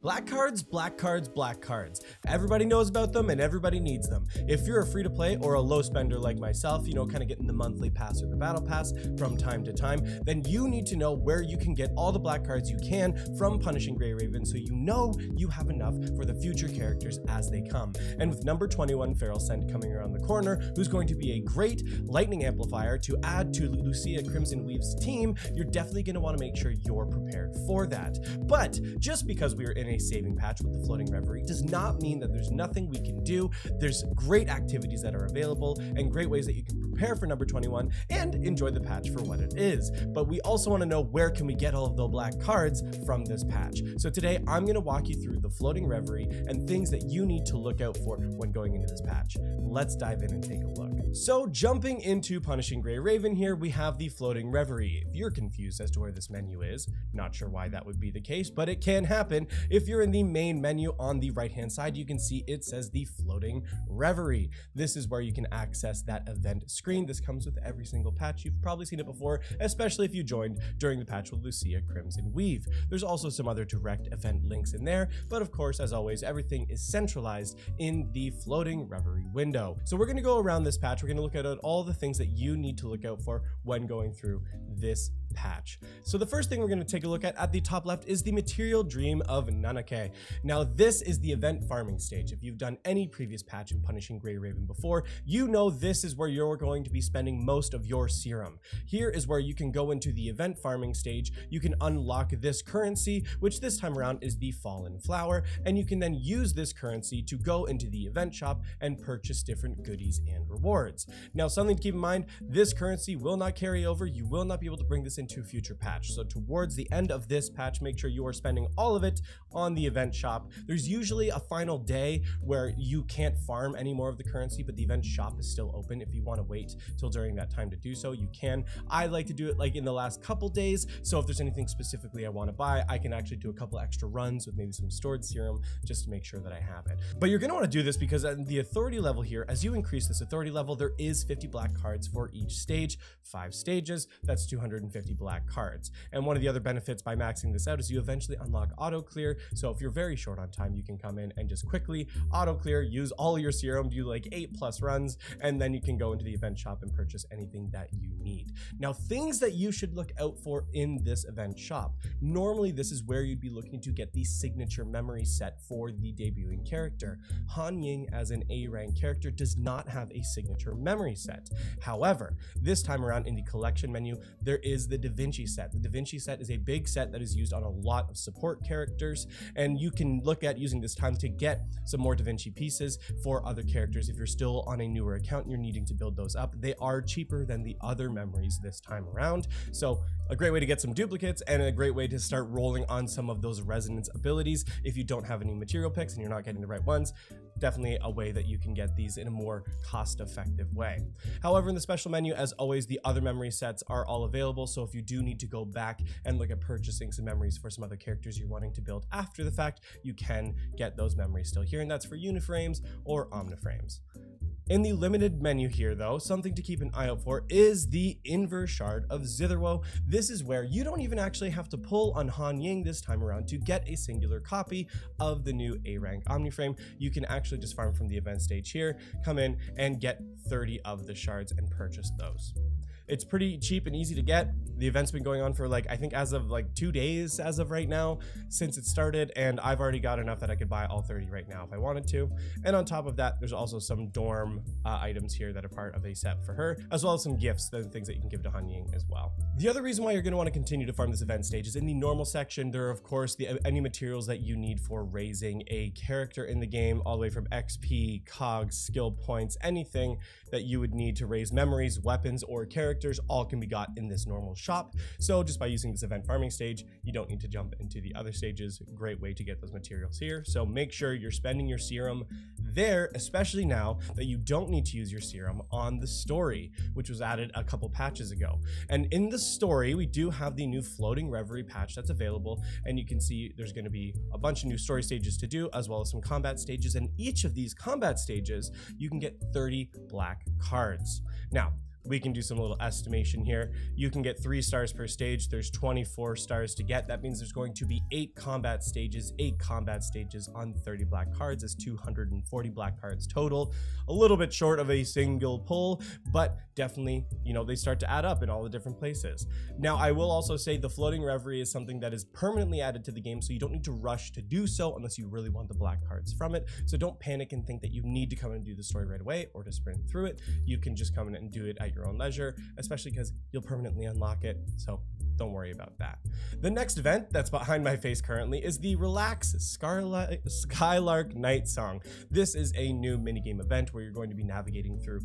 Black cards, black cards, black cards. Everybody knows about them and everybody needs them. If you're a free-to-play or a low spender like myself, kind of getting the monthly pass or the battle pass from time to time, then you need to know where you can get all the black cards you can from Punishing Grey Raven so you know you have enough for the future characters as they come. And with number 21 Feral Scent coming around the corner, who's going to be a great lightning amplifier to add to Lucia Crimson Weave's team, you're definitely going to want to make sure you're prepared for that. But just because we are in a saving patch with the Floating Reverie does not mean that there's nothing we can do. There's great activities that are available and great ways that you can prepare for number 21 and enjoy the patch for what it is. But we also want to know where can we get all of the black cards from this patch. So today I'm going to walk you through the Floating Reverie and things that you need to look out for when going into this patch. Let's dive in and take a look. So jumping into Punishing Grey Raven here, we have the Floating Reverie. If you're confused as to where this menu is, not sure why that would be the case, but it can happen. If you're in the main menu on the right hand side, you can see it says the Floating Reverie. This is where you can access that event screen. This comes with every single patch. You've probably seen it before, especially if you joined during the patch with Lucia Crimson Weave. There's also some other direct event links in there, but of course, as always, everything is centralized in the Floating Reverie window. So we're going to go around this patch. We're going to look at all the things that you need to look out for when going through this patch. So the first thing we're going to take a look at the top left is the Material Dream of Nanake. Now this is the event farming stage. If you've done any previous patch in Punishing Grey Raven before, you know this is where you're going to be spending most of your serum. Here is where you can go into the event farming stage. You can unlock this currency, which this time around is the Fallen Flower, and you can then use this currency to go into the event shop and purchase different goodies and rewards. Now something to keep in mind, this currency will not carry over. You will not be able to bring this into a future patch. So towards the end of this patch, make sure you are spending all of it on the event shop. There's usually a final day where you can't farm any more of the currency, but the event shop is still open. If you want to wait till during that time to do so, you can. I like to do it like in the last couple days. So if there's anything specifically I want to buy, I can actually do a couple extra runs with maybe some stored serum just to make sure that I have it. But you're going to want to do this because at the authority level here, as you increase this authority level, there is 50 black cards for each stage. 5 stages, that's 250 black cards. And one of the other benefits by maxing this out is you eventually unlock auto clear. So if you're very short on time, you can come in and just quickly auto clear, use all your serum, do like 8+ runs, and then you can go into the event shop and purchase anything that you need. Now, things that you should look out for in this event shop. Normally, this is where you'd be looking to get the signature memory set for the debuting character. Han Ying as an A rank character does not have a signature memory set. However, this time around in the collection menu, there is the Da Vinci set. The Da Vinci set is a big set that is used on a lot of support characters, and you can look at using this time to get some more Da Vinci pieces for other characters. If you're still on a newer account and you're needing to build those up, they are cheaper than the other memories this time around. So a great way to get some duplicates and a great way to start rolling on some of those resonance abilities. If you don't have any material picks and you're not getting the right ones, definitely a way that you can get these in a more cost-effective way. However, in the special menu, as always, the other memory sets are all available. So if you do need to go back and look at purchasing some memories for some other characters you're wanting to build after the fact, you can get those memories still here, and that's for Uniframes or Omniframes. In the limited menu here, though, something to keep an eye out for is the Inverse Shard of Zitherwoe. This is where you don't even actually have to pull on Han Ying this time around to get a singular copy of the new A-rank Omniframe. You can actually just farm from the event stage here, come in and get 30 of the shards and purchase those. It's pretty cheap and easy to get. The event's been going on for I think as of 2 days as of right now since it started, and I've already got enough that I could buy all 30 right now if I wanted to. And on top of that, there's also some dorm items here that are part of a set for her, as well as some gifts, the things that you can give to Han Ying as well. The other reason why you're going to want to continue to farm this event stage is in the normal section. There are, of course, any materials that you need for raising a character in the game, all the way from XP, cogs, skill points, anything that you would need to raise memories, weapons, or characters, all can be got in this normal shop. So just by using this event farming stage, you don't need to jump into the other stages. Great way to get those materials here. So make sure you're spending your serum there, especially now that you don't need to use your serum on the story, which was added a couple patches ago. And in the story, we do have the new Floating Reverie patch that's available, and you can see there's going to be a bunch of new story stages to do, as well as some combat stages. And each of these combat stages, you can get 30 black cards. Now, we can do some little estimation here. You can get 3 stars per stage. There's 24 stars to get. That means there's going to be 8 combat stages on 30 black cards. Is 240 black cards total. A little bit short of a single pull, but definitely, you know, they start to add up in all the different places. Now, I will also say the Floating Reverie is something that is permanently added to the game, so you don't need to rush to do so unless you really want the black cards from it. So don't panic and think that you need to come and do the story right away or to sprint through it. You can just come in and do it at your own leisure, especially because you'll permanently unlock it. So don't worry about that. The next event that's behind my face currently is the Relax Skylark Night Song. This is a new minigame event where you're going to be navigating through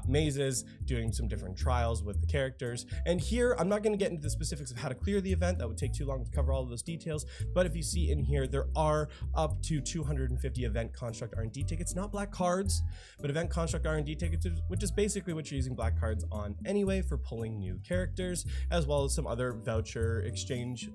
mazes, doing some different trials with the characters. And here, I'm not going to get into the specifics of how to clear the event. That would take too long to cover all of those details. But if you see in here, there are up to 250 event construct R&D tickets, not black cards, but event construct R&D tickets, which is basically what you're using black cards on anyway for pulling new characters, as well as some other voucher exchange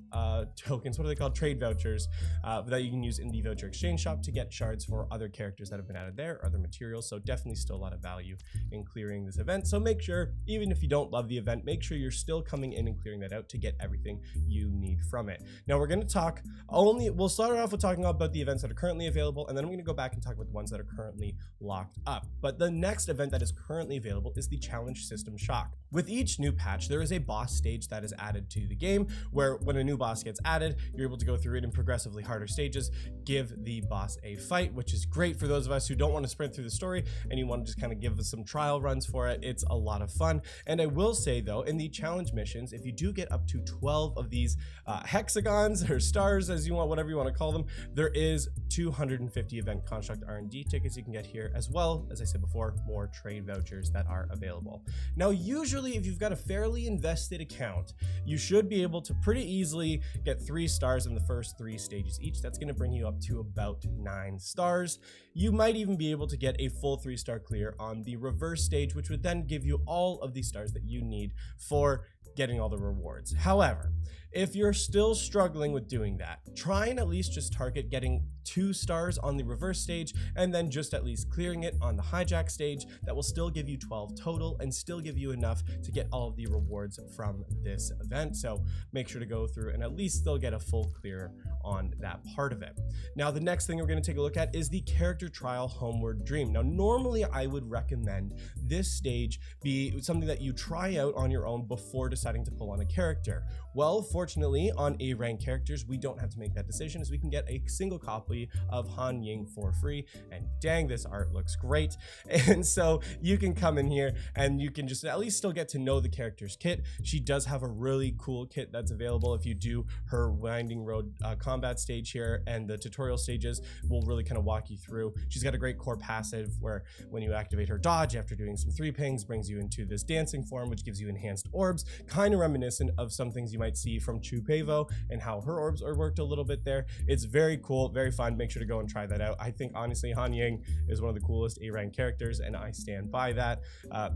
tokens. What are they called? Trade vouchers that you can use in the voucher exchange shop to get shards for other characters that have been added there, other materials. So definitely still a lot of value in clearing this event. So make sure, even if you don't love the event, make sure you're still coming in and clearing that out to get everything you need from it. Now we're going to talk we'll start off with talking about the events that are currently available, and then I'm going to go back and talk about the ones that are currently locked up. But the next event that is currently available is the Challenge System Shock. With each new patch, there is a boss stage that is added to the game, where when a new boss gets added, you're able to go through it in progressively harder stages, give the boss a fight, which is great for those of us who don't want to sprint through the story and you want to just kind of give us some trial runs for it. It's a lot of fun. And I will say though, in the challenge missions, if you do get up to 12 of these hexagons or stars, as you want, whatever you want to call them, there is 250 event construct R&D tickets you can get here, as well as I said before, more trade vouchers that are available. Now, usually if you've got a fairly invested account, you should be able to pretty easily get 3 stars in the first 3 stages each. That's going to bring you up to about 9 stars. You might even be able to get a full 3-star clear on the reverse stage, which would then give you all of the stars that you need for getting all the rewards. However, if you're still struggling with doing that, try and at least just target getting 2 stars on the reverse stage and then just at least clearing it on the hijack stage. That will still give you 12 total and still give you enough to get all of the rewards from this event. So make sure to go through and at least still get a full clear on that part of it. Now, the next thing we're going to take a look at is the character trial Homeward Dream. Now, normally I would recommend this stage be something that you try out on your own before deciding to pull on a character. Well, fortunately, on A-rank characters, we don't have to make that decision, as we can get a single copy of Han Ying for free. And dang, this art looks great. And so you can come in here and you can just at least still get to know the character's kit. She does have a really cool kit that's available if you do her Winding Road combat stage here, and the tutorial stages will really kind of walk you through. She's got a great core passive where when you activate her dodge after doing some 3 pings, brings you into this dancing form, which gives you enhanced orbs, kind of reminiscent of some things you might see from Chupevo and how her orbs are worked a little bit there. It's very cool, very fun. Make sure to go and try that out. I think honestly Han Ying is one of the coolest A-rank characters, and I stand by that.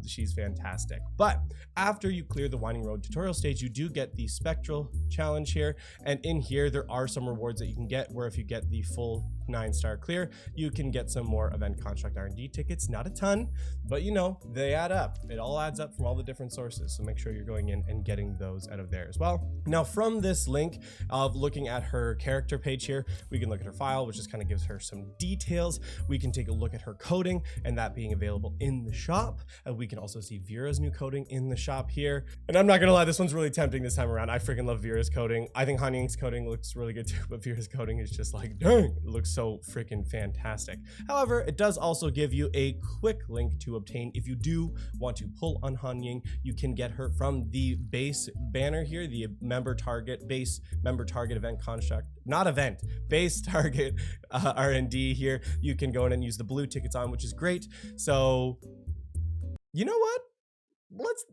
She's fantastic. But after you clear the Winding Road tutorial stage, you do get the Spectral challenge here, and in here there are some rewards that you can get, where if you get the full 9-star clear, you can get some more event construct R&D tickets. Not a ton, but you know, they add up. It all adds up from all the different sources, so make sure you're going in and getting those out of there as well. Now, from this link of looking at her character page here, we can look at her file, which just kind of gives her some details. We can take a look at her coding and that being available in the shop. We can also see Vera's new coding in the shop here. And I'm not gonna lie, this one's really tempting this time around. I freaking love Vera's coding. I think Han Ying's coding looks really good too, but Vera's coding is just like, dang, it looks so freaking fantastic. However, it does also give you a quick link to obtain if you do want to pull on Han Ying. You can get her from the base banner here, the base member target event construct, not event, base target R&D here. You can go in and use the blue tickets on, which is great. So you know what?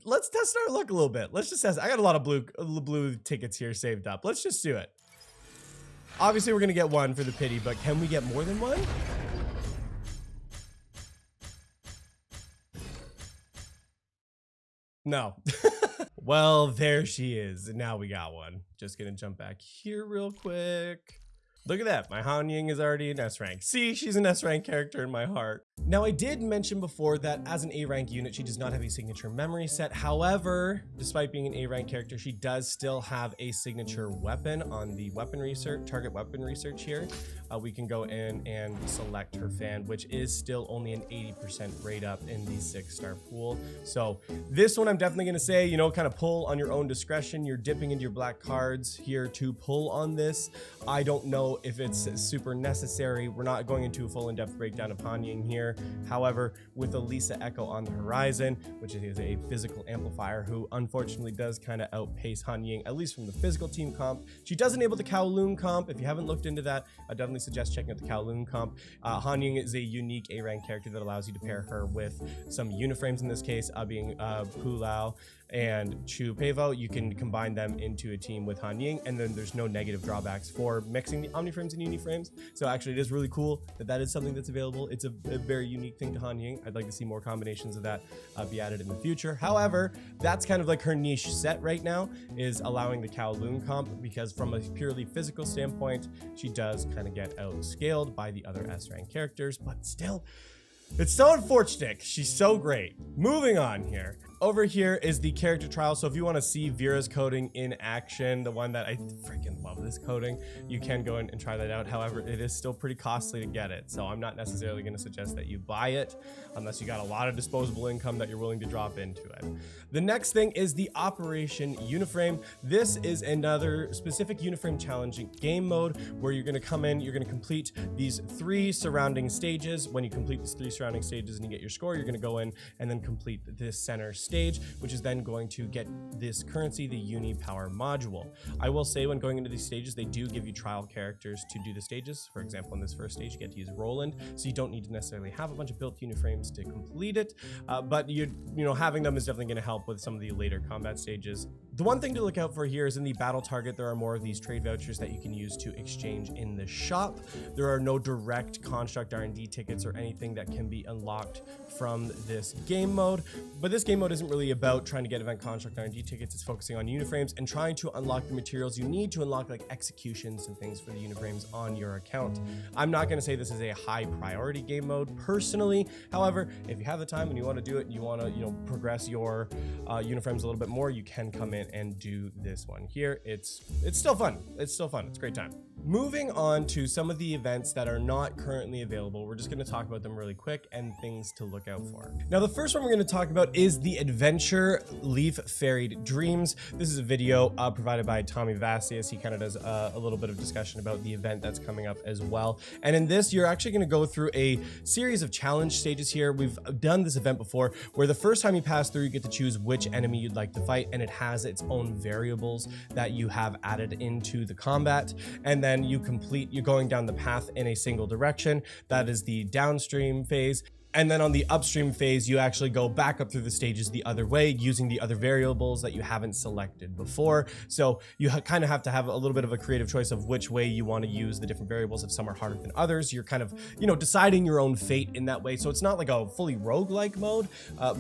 Let's test our luck a little bit. Let's just test. I got a lot of blue tickets here saved up. Let's just do it. Obviously, we're gonna get 1 for the pity, but can we get more than 1? No. Well, there she is. And now we got 1. Just gonna jump back here real quick. Look at that, my Han Ying is already an S rank. See, she's an S rank character in my heart. Now, I did mention before that as an A rank unit, she does not have a signature memory set. However, despite being an A rank character, she does still have a signature weapon on the weapon research, target weapon research here. We can go in and select her fan, which is still only an 80% rate up in the 6-star pool. So this one, I'm definitely going to say, you know, kind of pull on your own discretion. You're dipping into your black cards here to pull on this. I don't know if it's super necessary. We're not going into a full in-depth breakdown of Han Ying here. However, with Elisa Echo on the horizon, which is a physical amplifier who unfortunately does kind of outpace Han Ying, at least from the physical team comp. She does enable the Kowloon comp. If you haven't looked into that, I definitely suggest checking out the Kowloon comp. Han Ying is a unique A-rank character that allows you to pair her with some uniframes, in this case being Pu Lao and Chu Peivo. You can combine them into a team with Han Ying, and then there's no negative drawbacks for mixing the omniframes and uniframes. So actually it is really cool that that is something that's available. It's a very unique thing to Han Ying. I'd like to see more combinations of that be added in the future. However, that's kind of like her niche set right now, is allowing the Kowloon comp, because from a purely physical standpoint, she does kind of get outscaled by the other S rank characters, but still, it's so unfortunate. She's so great. Moving on here. Over here is the character trial. So if you want to see Vera's coding in action, the one that I freaking love this coding, you can go in and try that out. However, it is still pretty costly to get it. So I'm not necessarily going to suggest that you buy it unless you got a lot of disposable income that you're willing to drop into it. The next thing is the Operation Uniframe. This is another specific Uniframe challenging game mode where you're going to come in, you're going to complete these 3 surrounding stages. When you complete these 3 surrounding stages and you get your score, you're going to go in and then complete this center stage, which is then going to get this currency, the Uni Power Module. I will say when going into these stages, they do give you trial characters to do the stages. For example, in this first stage, you get to use Roland, so you don't need to necessarily have a bunch of built Uniframes to complete it, but you know, having them is definitely going to help with some of the later combat stages. The one thing to look out for here is in the battle target, there are more of these trade vouchers that you can use to exchange in the shop. There are no direct construct R&D tickets or anything that can be unlocked from this game mode, but this game mode isn't really about trying to get event construct R&D tickets. It's focusing on uniframes and trying to unlock the materials you need to unlock like executions and things for the uniframes on your account. I'm not going to say this is a high priority game mode personally. However, if you have the time and you want to do it and you want to, you know, progress your uniframes a little bit more, you can come in and do this one here. It's still fun. It's still fun. It's a great time. Moving on to some of the events that are not currently available, we're just going to talk about them really quick and things to look out for. Now, the first one we're going to talk about is the Adventure Leaf Ferried Dreams. This is a video provided by Tommy Vasius. He kind of does a little bit of discussion about the event that's coming up as well. And in this, you're actually going to go through a series of challenge stages here. We've done this event before where the first time you pass through, you get to choose which enemy you'd like to fight, and it has its own variables that you have added into the combat. And then you're going down the path in a single direction. That is the downstream phase. And then on the upstream phase, you actually go back up through the stages the other way using the other variables that you haven't selected before. So you kind of have to have a little bit of a creative choice of which way you want to use the different variables. If some are harder than others, you're kind of, you know, deciding your own fate in that way. So it's not like a fully roguelike mode,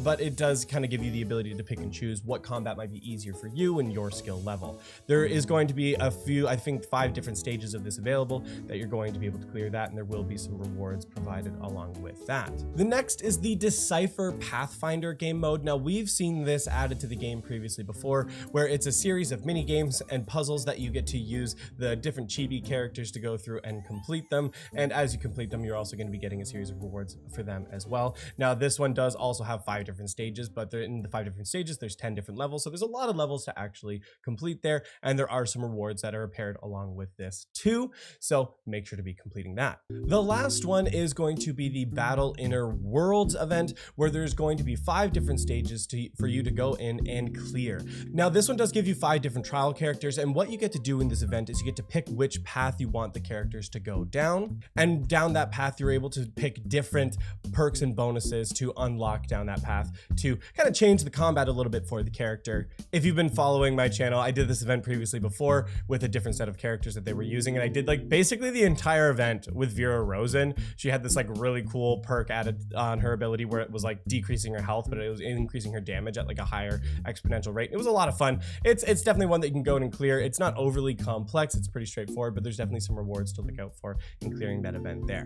but it does kind of give you the ability to pick and choose what combat might be easier for you and your skill level. There is going to be a few, I think 5 different stages of this available that you're going to be able to clear that, and there will be some rewards provided along with that. The next is the Decipher Pathfinder game mode. Now, we've seen this added to the game previously before, where it's a series of mini games and puzzles that you get to use the different chibi characters to go through and complete them. And as you complete them, you're also going to be getting a series of rewards for them as well. Now, this one does also have 5 different stages, but in the 5 different stages, there's 10 different levels. So there's a lot of levels to actually complete there. And there are some rewards that are paired along with this too. So make sure to be completing that. The last one is going to be the Battle Inner Worlds event, where there's going to be 5 different stages for you to go in and clear. Now, this one does give you 5 different trial characters, and what you get to do in this event is you get to pick which path you want the characters to go down, and down that path you're able to pick different perks and bonuses to unlock down that path to kind of change the combat a little bit for the character. If you've been following my channel, I did this event previously before with a different set of characters that they were using, and I did like basically the entire event with Vera Rosen. She had this like really cool perk added on her ability where it was like decreasing her health, but it was increasing her damage at like a higher exponential rate. It was a lot of fun. It's definitely one that you can go in and clear. It's not overly complex. It's pretty straightforward, but there's definitely some rewards to look out for in clearing that event there.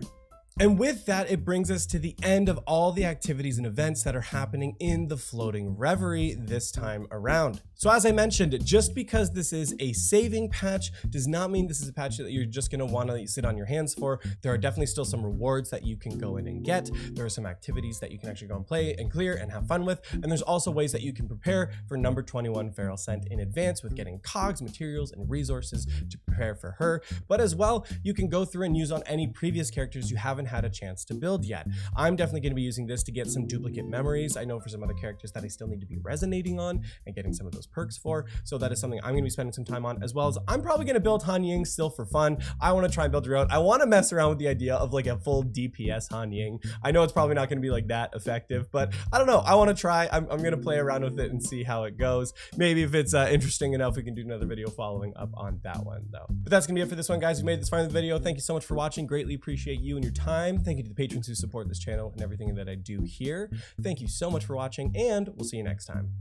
And with that, it brings us to the end of all the activities and events that are happening in the Floating Reverie this time around. So as I mentioned, just because this is a saving patch does not mean this is a patch that you're just gonna wanna sit on your hands for. There are definitely still some rewards that you can go in and get. There are some activities that you can actually go and play and clear and have fun with. And there's also ways that you can prepare for number 21 Feral Scent in advance with getting cogs, materials, and resources to prepare for her. But as well, you can go through and use on any previous characters you haven't had a chance to build yet. I'm definitely going to be using this to get some duplicate memories. I know for some other characters that I still need to be resonating on and getting some of those perks for, so that is something I'm going to be spending some time on, as well as I'm probably going to build Han Ying still for fun. I want to try and build her out. I want to mess around with the idea of like a full DPS Han Ying. I know it's probably not going to be like that effective, but I don't know. I want to try. I'm going to play around with it and see how it goes. Maybe if it's interesting enough, we can do another video following up on that one though. But that's going to be it for this one, guys. We made it this far in the video. Thank you so much for watching. Greatly appreciate you and your time. Thank you to the patrons who support this channel and everything that I do here. Thank you so much for watching, and we'll see you next time.